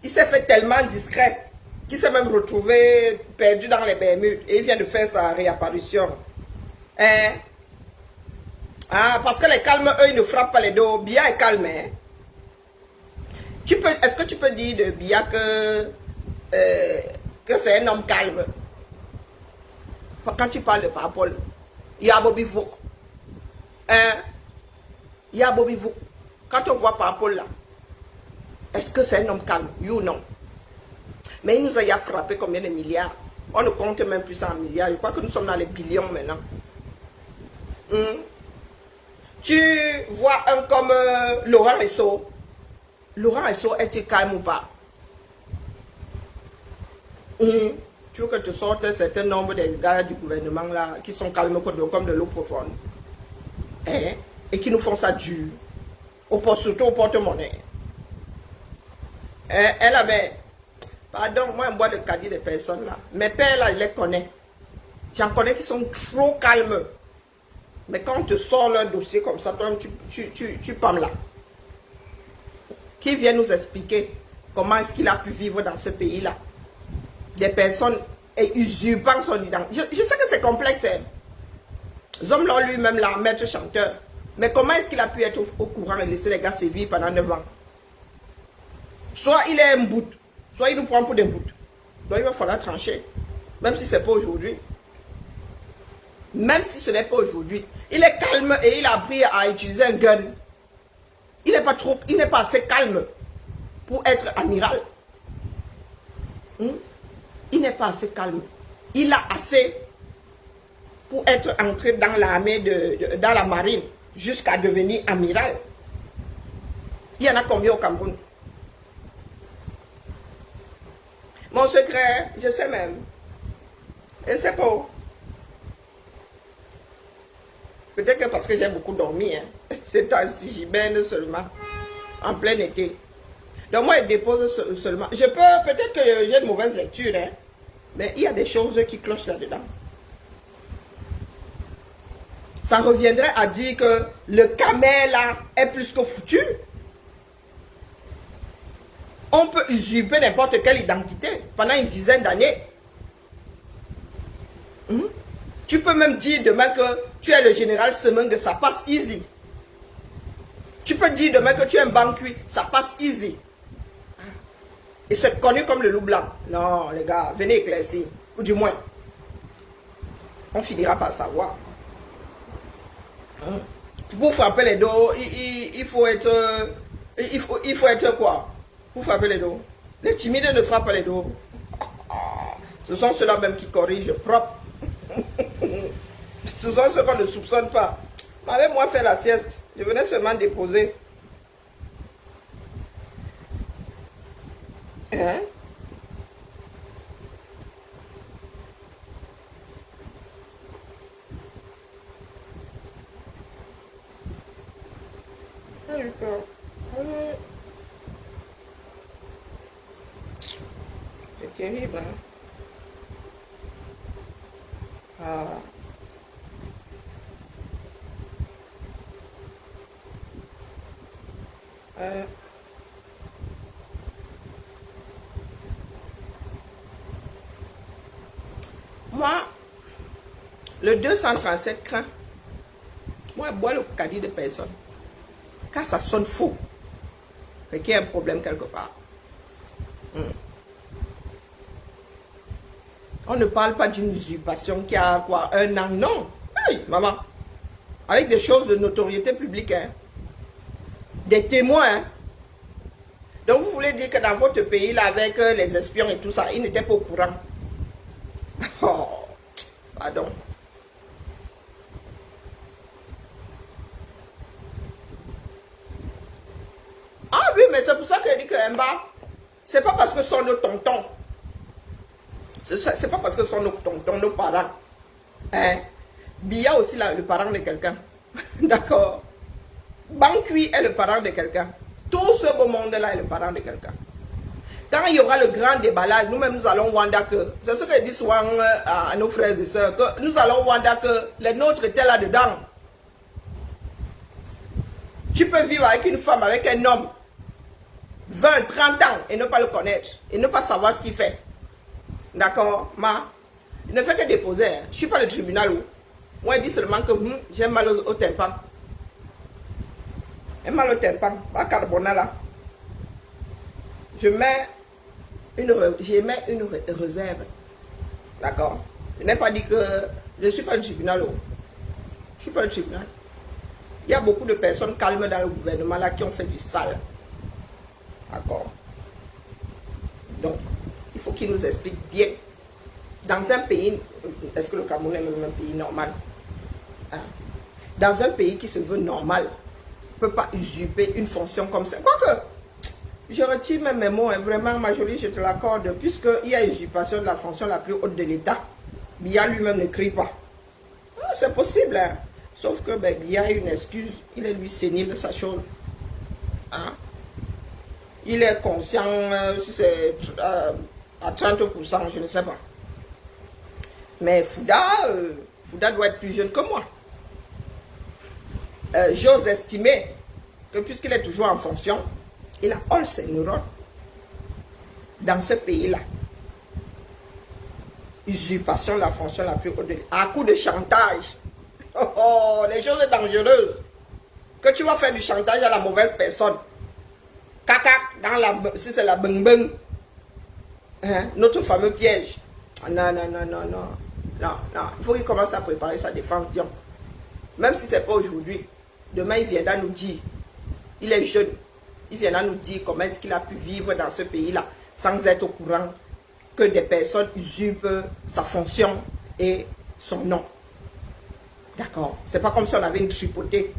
[SPEAKER 1] il s'est fait tellement discret qu'il s'est même retrouvé perdu dans les Bermudes. Et il vient de faire sa réapparition. Ah, parce que les calmes, eux, ils ne frappent pas les dos. Bia est calme, hein. Est-ce que tu peux dire de Bia que c'est un homme calme? Quand tu parles de Paul, il y a Bobby Vou. Hein? Il y a Bobby Vou. Quand on voit Paul là, est-ce que c'est un homme calme? Oui ou non? Mais il nous a frappé combien de milliards? On ne compte même plus en milliards. Je crois que nous sommes dans les billions maintenant. Tu vois un comme Laurent Esso. Laurent Esso, est-il calme ou pas? Tu veux que tu sortes un certain nombre de gars du gouvernement là qui sont calmes comme de l'eau profonde. Hein? Et qui nous font ça dur. Surtout au porte-monnaie. Elle avait... Pardon, moi, je bois de caddie de personnes là. Mes pères là, je les connais. J'en connais qui sont trop calmes. Mais quand on te sort leur dossier comme ça, toi, tu parles là. Qui vient nous expliquer comment est-ce qu'il a pu vivre dans ce pays-là? Des personnes usurpant son identité. Je sais que c'est complexe. Hein. Zomlo lui-même là, maître chanteur. Mais comment est-ce qu'il a pu être au courant et laisser les gars sévir pendant 9 ans? Soit il est un bout, soit il nous prend pour des bouts. Donc il va falloir trancher. Même si ce n'est pas aujourd'hui. Même si ce n'est pas aujourd'hui. Il est calme et il a appris à utiliser un gun. Il n'est pas assez calme pour être amiral. Il n'est pas assez calme. Il a assez pour être entré dans l'armée, dans la marine, jusqu'à devenir amiral. Il y en a combien au Cameroun? Mon secret, je sais même. Je ne sais pas. Peut-être que parce que j'ai beaucoup dormi. Hein. C'est ainsi, j'hiberne seulement. En plein été. Donc moi, je dépose seulement. Peut-être que j'ai de mauvaises lectures. Hein, mais il y a des choses qui clochent là-dedans. Ça reviendrait à dire que le camel là est plus que foutu. On peut usurper n'importe quelle identité pendant une dizaine d'années. Tu peux même dire demain que tu es le général Semeng, ça passe easy. Tu peux dire demain que tu es un banquier, ça passe easy. Et c'est connu comme le loup blanc. Non, les gars, venez éclaircir. Ou du moins, on finira par savoir. Pour frapper les dos, il faut être... Il faut être quoi? Pour frapper les dos. Les timides ne frappent pas les dos. Ce sont ceux-là même qui corrigent propre. Ce sont ceux qu'on ne soupçonne pas. Avec moi faire la sieste. Je venais seulement déposer. Hein? C'est terrible, hein? Ah. Moi, le 237 craint. Moi, je bois le caddie de personne. Quand ça sonne faux, c'est qu'il y a un problème quelque part. On ne parle pas d'une usurpation qui a quoi, 1 an, non. Hey, maman. Avec des choses de notoriété publique, hein. Des témoins. Hein. Donc vous voulez dire que dans votre pays, là, avec les espions et tout ça, ils n'étaient pas au courant. Oh, pardon. Ah oui, mais c'est pour ça que je dis que Mba, c'est pas parce que ce sont nos tontons. C'est pas parce que ce sont nos tontons, nos parents. Hein? Bia aussi là, le parent de quelqu'un. D'accord? Bankui est le parent de quelqu'un. Tout ce beau monde-là est le parent de quelqu'un. Quand il y aura le grand déballage, nous-mêmes nous allons voir que, c'est ce que je dis souvent à nos frères et sœurs, que nous allons voir que les nôtres étaient là-dedans. Tu peux vivre avec une femme, avec un homme, 20, 30 ans, et ne pas le connaître, et ne pas savoir ce qu'il fait. D'accord, ma? Je ne fais que déposer. Hein. Je ne suis pas le tribunal où. Moi, je dis seulement que j'ai mal au tympan. Et mal le tympan, pas carbona là. Je mets une réserve. D'accord? Je n'ai pas dit que je ne suis pas le tribunal. Je ne suis pas le tribunal. Il y a beaucoup de personnes calmes dans le gouvernement là qui ont fait du sale. D'accord? Donc, il faut qu'ils nous expliquent bien. Dans un pays, est-ce que le Cameroun est même un pays normal? Hein? Dans un pays qui se veut normal, ne peut pas usurper une fonction comme ça. Quoique, je retire même mes mots, hein, vraiment, Marjorie, je te l'accorde, puisqu'il y a usurpation de la fonction la plus haute de l'État. Biya lui-même ne crie pas. Ah, c'est possible, hein. Sauf que ben, Biya a une excuse, il est lui sénile de sa chose. Hein? Il est conscient, si c'est à 30%, je ne sais pas. Mais Fouda doit être plus jeune que moi. J'ose estimer que puisqu'il est toujours en fonction, il a all ses neurones dans ce pays-là. Usurpation de la fonction la plus haute, à coup de chantage. Oh, les choses dangereuses. Que tu vas faire du chantage à la mauvaise personne. Caca, si c'est la beng beng. Hein, notre fameux piège. Non. Il faut qu'il commence à préparer sa défense. Dion. Même si ce n'est pas aujourd'hui. Demain, il viendra nous dire. Il est jeune. Il viendra nous dire comment est-ce qu'il a pu vivre dans ce pays-là sans être au courant que des personnes usurpent sa fonction et son nom. D'accord? C'est pas comme si on avait une tripotée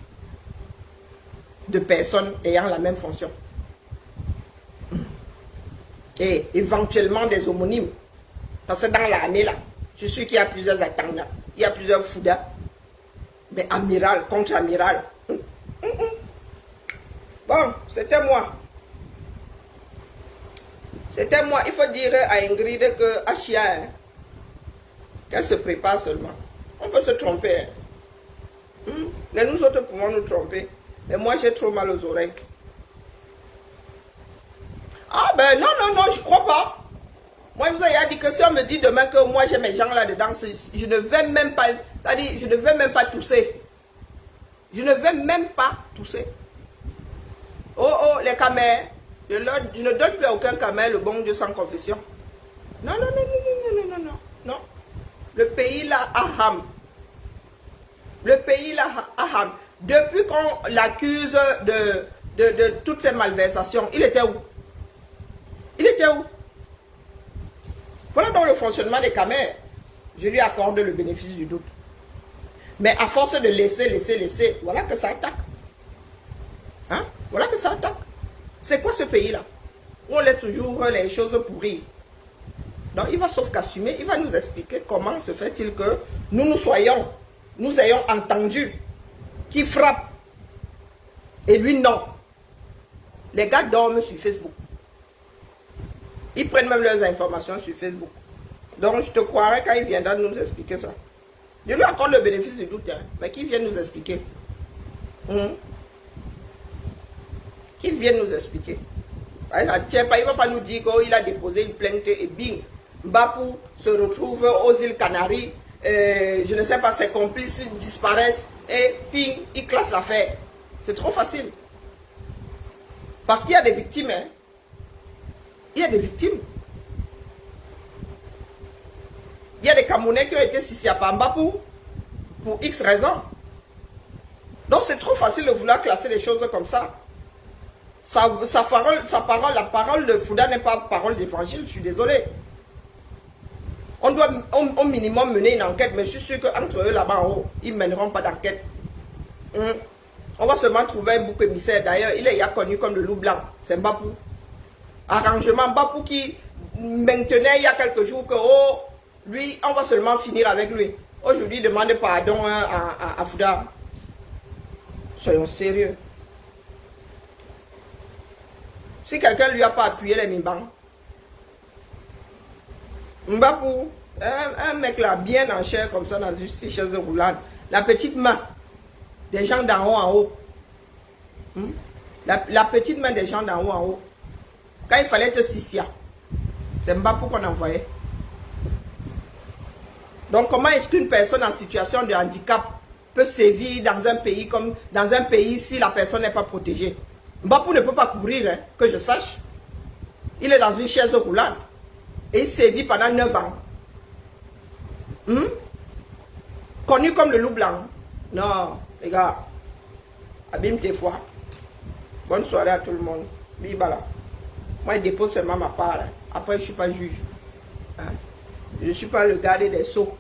[SPEAKER 1] de personnes ayant la même fonction. Et éventuellement des homonymes. Parce que dans l'armée, là, je suis qu'il y a plusieurs attendants. Il y a plusieurs Fouda. Mais amiral, contre-amiral. Bon, c'était moi. C'était moi. Il faut dire à Ingrid que Achia, hein, qu'elle se prépare seulement. On peut se tromper. Hein. Mais nous autres pouvons nous tromper. Mais moi, j'ai trop mal aux oreilles. Ah ben non, je crois pas. Moi, vous avez dit que si on me dit demain que moi j'ai mes gens là-dedans, je ne vais même pas, c'est-à-dire, je ne vais même pas tousser. Je ne vais même pas tousser. Oh, les camers, je ne donne plus à aucun camer le bon Dieu sans confession. Non. Le pays là, aham. Le pays là, aham. Depuis qu'on l'accuse de toutes ces malversations, il était où? Il était où? Voilà donc le fonctionnement des camers. Je lui accorde le bénéfice du doute. Mais à force de laisser, voilà que ça attaque. Hein? Voilà que ça attaque. C'est quoi ce pays-là? On laisse toujours les choses pourrir. Donc il va sauf qu'assumer, il va nous expliquer comment se fait-il que nous ayons entendu qui frappe. Et lui non. Les gars dorment sur Facebook. Ils prennent même leurs informations sur Facebook. Donc je te croirais quand il viendra nous expliquer ça. Je lui accorde le bénéfice du doute, hein, mais qu'il vienne nous expliquer. Qu'il vienne nous expliquer. Tiens, il ne va pas nous dire qu'il a déposé une plainte et bing, Mbapou se retrouve aux îles Canaries, je ne sais pas, ses complices disparaissent et ping, il classe l'affaire. C'est trop facile. Parce qu'il y a des victimes. Hein. Il y a des victimes. Il y a des Camerounais qui ont été sissis à Pamba pour X raisons. Donc c'est trop facile de vouloir classer les choses comme ça. La parole de Fouda n'est pas parole d'évangile, je suis désolé. On doit au minimum mener une enquête, mais je suis sûr qu'entre eux là-bas en haut, ils ne mèneront pas d'enquête. On va seulement trouver un bouc émissaire. D'ailleurs, il est connu comme le loup blanc. C'est Mbapou. Arrangement Mbapou qui maintenait il y a quelques jours que lui, on va seulement finir avec lui. Aujourd'hui, demande pardon à Fouda. Soyons sérieux. Si quelqu'un ne lui a pas appuyé les mimbans, Mbapou, un mec là, bien en chair comme ça, dans une chaise roulante, la petite main des gens d'en haut en haut. La petite main des gens d'en haut en haut. Quand il fallait être Sissia, c'est Mbapou qu'on envoyait. Donc comment est-ce qu'une personne en situation de handicap peut sévir dans un pays comme dans un pays si la personne n'est pas protégée. Mbapou ne peut pas courir, hein, que je sache. Il est dans une chaise roulante. Et il sévit pendant 9 ans. Connu comme le loup blanc. Non, les gars. Abîme tes fois. Bonne soirée à tout le monde. Bibala. Moi, je dépose seulement ma part. Hein. Après, je ne suis pas juge. Hein. Je ne suis pas le gardien des sceaux.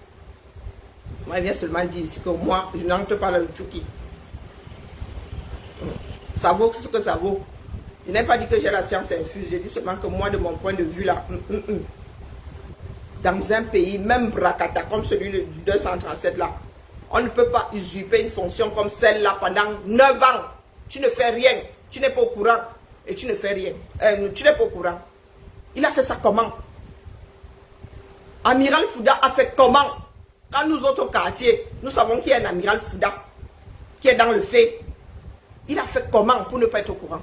[SPEAKER 1] Moi, il vient seulement dire ici que moi, je n'entre pas dans le Tchouki. Ça vaut ce que ça vaut. Je n'ai pas dit que j'ai la science infuse. J'ai dit seulement que moi, de mon point de vue, là, dans un pays, même Brakata, comme celui du 237, là, on ne peut pas usurper une fonction comme celle-là pendant 9 ans. Tu ne fais rien. Tu n'es pas au courant. Et tu ne fais rien. Tu n'es pas au courant. Il a fait ça comment? Amiral Fouda a fait comment? Quand nous autres quartiers, nous savons qu'il y a un amiral Fouda qui est dans le fait. Il a fait comment pour ne pas être au courant?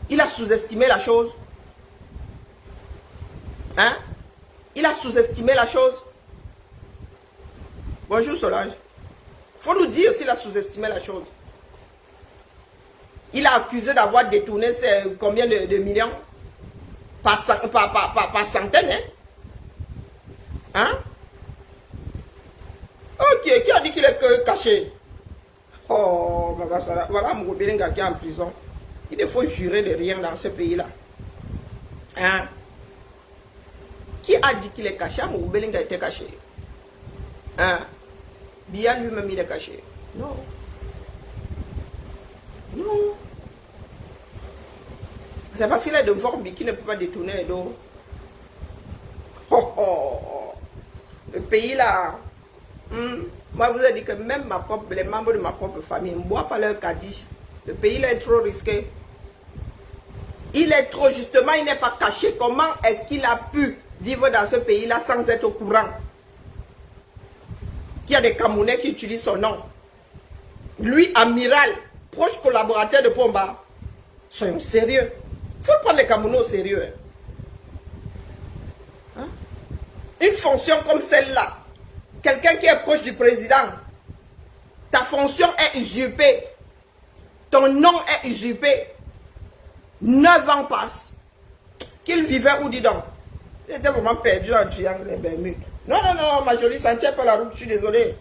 [SPEAKER 1] Il a sous-estimé la chose. Hein? Il a sous-estimé la chose. Bonjour Solange. Il faut nous dire s'il a sous-estimé la chose. Il a accusé d'avoir détourné combien de millions? Par centaines, hein? Hein? Ok, qui a dit qu'il est caché? Oh, voilà Moubelinga qui est en prison. Il faut jurer de rien dans ce pays-là. Hein? Qui a dit qu'il est caché? Moubelinga était caché. Hein? Biya lui-même, il est caché. Non. Non. C'est parce qu'il est de forme qui ne peut pas détourner les dos. Oh, oh. Le pays là. Moi, je vous ai dit que même les membres de ma propre famille ne boivent pas leur kaddish. Le pays là est trop risqué. Il est trop, justement, il n'est pas caché. Comment est-ce qu'il a pu vivre dans ce pays-là sans être au courant? Qu'il y a des Camerounais qui utilisent son nom. Lui, amiral, proche collaborateur de Pomba. Soyons sérieux. Il faut prendre les Camerounais au sérieux. Hein? Une fonction comme celle-là, quelqu'un qui est proche du président, ta fonction est usurpée. Ton nom est usurpé. 9 ans passent. Qu'il vivait où, dis donc? Il était vraiment perdu dans le triangle des Bermudes. Non, non, non, ma jolie, ça ne tient pas la route, je suis désolé.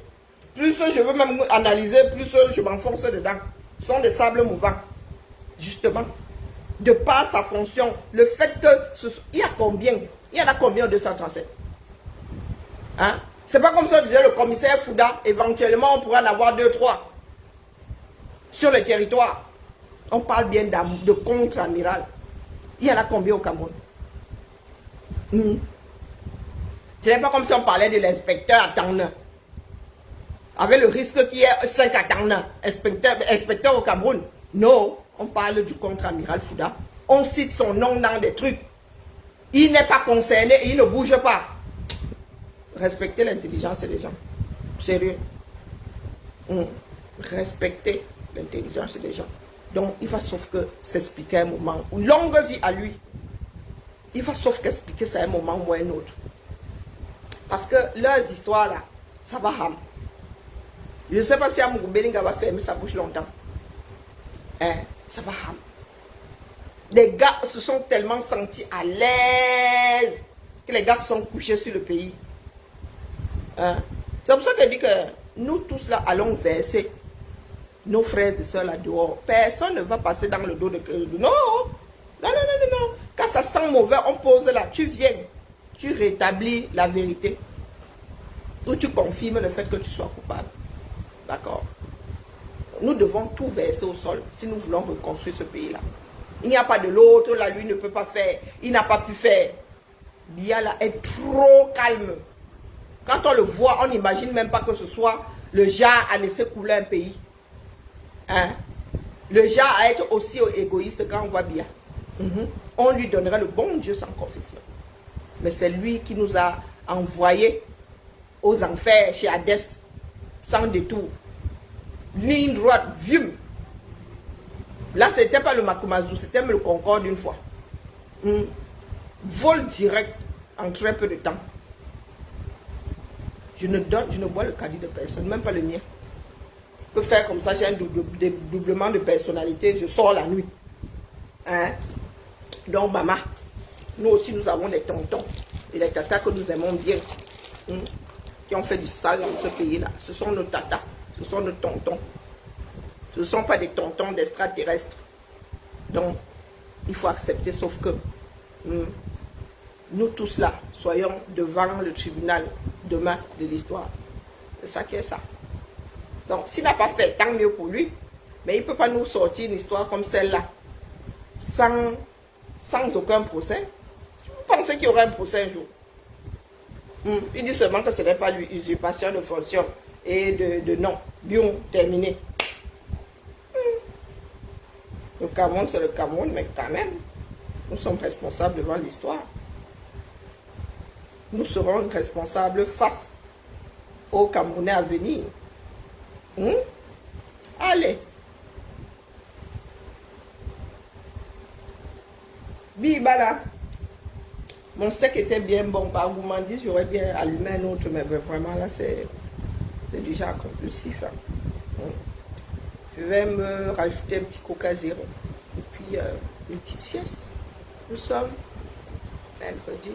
[SPEAKER 1] Plus je veux même analyser, plus je m'enfonce dedans. Ce sont des sables mouvants. Justement. De par sa fonction, le fait que... il y a combien? Il y en a combien 237? Hein? C'est pas comme ça, je disais, le commissaire Fouda, éventuellement, on pourrait en avoir 2, 3. Sur le territoire. On parle bien de contre-amiral. Il y en a combien au Cameroun? Ce n'est pas comme si on parlait de l'inspecteur à Tangna. Avec le risque qu'il y ait 5 à Tangna. Inspecteur au Cameroun. Non, on parle du contre-amiral Fouda. On cite son nom dans des trucs. Il n'est pas concerné et il ne bouge pas. Respectez l'intelligence des gens. Sérieux. Respectez l'intelligence des gens. Donc, il va sauf que s'expliquer un moment. Longue vie à lui. Il va sauf qu'expliquer ça un moment ou un autre. Parce que leurs histoires là, ça va ham. Je ne sais pas si Amourou Belinga va fermer sa bouche longtemps. Hein, ça va ham. Les gars se sont tellement sentis à l'aise que les gars se sont couchés sur le pays. Hein? C'est pour ça que je dis que nous tous là allons verser nos frères et soeurs là dehors. Personne ne va passer dans le dos de... Non, non, non, non, non, non. Quand ça sent mauvais, on pose là, tu viens, tu rétablis la vérité. Ou tu confirmes le fait que tu sois coupable. D'accord? Nous devons tout verser au sol si nous voulons reconstruire ce pays-là. Il n'y a pas de l'autre, là, lui ne peut pas faire. Il n'a pas pu faire. Biya là est trop calme. Quand on le voit, on n'imagine même pas que ce soit le genre à laisser couler un pays. Hein? Le genre à être aussi égoïste quand on voit Biya. On lui donnerait le bon Dieu sans confession. Mais c'est lui qui nous a envoyés aux enfers chez Hadès, sans détour. Ligne droite, vieux. Là, c'était pas le Makumazou, c'était le Concorde une fois. Vol direct en très peu de temps. Je ne bois le caddie de personne, même pas le mien. peut faire comme ça, j'ai un doublement de personnalité, je sors la nuit. Hein? Donc, maman, nous aussi, nous avons des tontons et des tatas que nous aimons bien, qui ont fait du sale dans ce pays-là. Ce sont nos tatas, ce sont nos tontons. Ce ne sont pas des tontons d'extraterrestres. Donc, il faut accepter, sauf que nous tous là, soyons devant le tribunal demain de l'histoire. C'est ça qui est ça. Donc, s'il n'a pas fait, tant mieux pour lui. Mais il ne peut pas nous sortir une histoire comme celle-là, sans aucun procès. Vous pensez qu'il y aura un procès un jour? Il dit seulement que ce n'est pas lui, usurpation de fonction et de nom. Bien, terminé. Le Cameroun, c'est le Cameroun, mais quand même, nous sommes responsables devant l'histoire. Nous serons responsables face aux Camerounais à venir. Allez. Bibala. Mon steak était bien bon. Par gourmandise, j'aurais bien allumé un autre, mais vraiment là, c'est déjà compulsif. Hein. Je vais me rajouter un petit coca zéro. Et puis, une petite sieste. Nous sommes mercredi.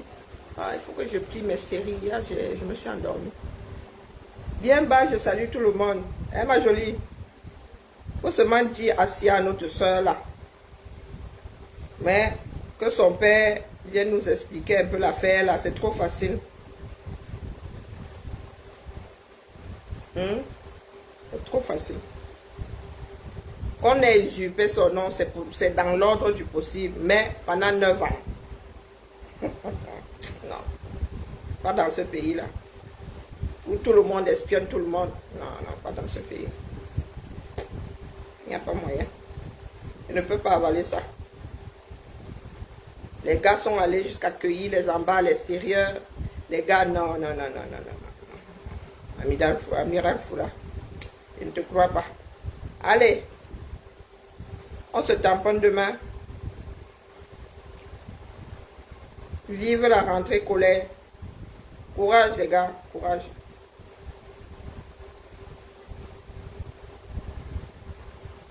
[SPEAKER 1] Ah, il faut que je plie mes séries. Hier, je me suis endormie. Bien bas, je salue tout le monde. Hein, ma jolie? Il faut seulement dire assis à notre soeur là. Mais que son père vienne nous expliquer un peu l'affaire là, c'est trop facile. C'est trop facile. On a usurpé son nom, c'est dans l'ordre du possible, mais pendant 9 ans. Non, pas dans ce pays-là. Où tout le monde espionne tout le monde. Non, non, pas dans ce pays. Il n'y a pas moyen. Je ne peux pas avaler ça. Les gars sont allés jusqu'à cueillir les embats à l'extérieur. Les gars, non, non, non, non, non, non. Amiral Foula, je ne te crois pas. Allez, on se tamponne demain. Vive la rentrée scolaire. Courage les gars, courage.